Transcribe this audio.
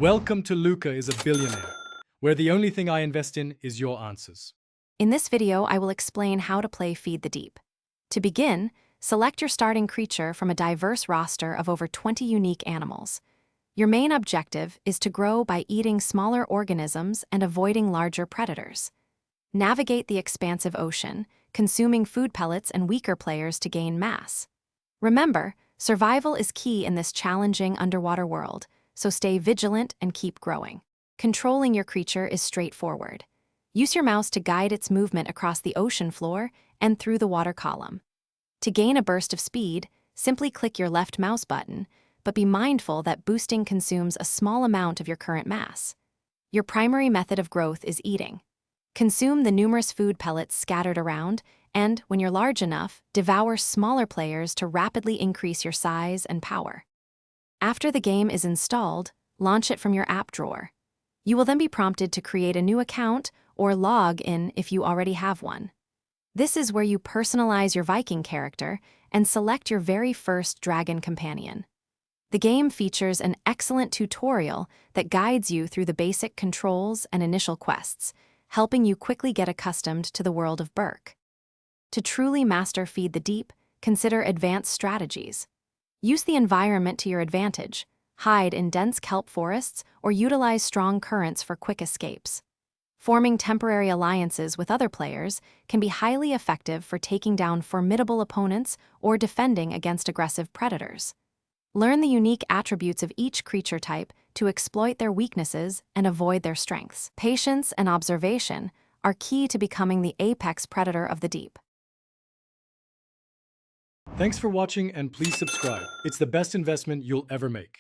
Welcome to Luca is a Billionaire, where the only thing I invest in is your answers. In this video, I will explain how to play Feed the Deep. To begin, select your starting creature from a diverse roster of over 20 unique animals. Your main objective is to grow by eating smaller organisms and avoiding larger predators. Navigate the expansive ocean, consuming food pellets and weaker players to gain mass. Remember, survival is key in this challenging underwater world, so stay vigilant and keep growing. Controlling your creature is straightforward. Use your mouse to guide its movement across the ocean floor and through the water column. To gain a burst of speed, simply click your left mouse button, but be mindful that boosting consumes a small amount of your current mass. Your primary method of growth is eating. Consume the numerous food pellets scattered around, and, when you're large enough, devour smaller players to rapidly increase your size and power. After the game is installed, launch it from your app drawer. You will then be prompted to create a new account or log in if you already have one. This is where you personalize your Viking character and select your very first dragon companion. The game features an excellent tutorial that guides you through the basic controls and initial quests, helping you quickly get accustomed to the world of Berk. To truly master Feed the Deep, consider advanced strategies. Use the environment to your advantage, hide in dense kelp forests, or utilize strong currents for quick escapes. Forming temporary alliances with other players can be highly effective for taking down formidable opponents or defending against aggressive predators. Learn the unique attributes of each creature type to exploit their weaknesses and avoid their strengths. Patience and observation are key to becoming the apex predator of the deep. Thanks for watching and please subscribe. It's the best investment you'll ever make.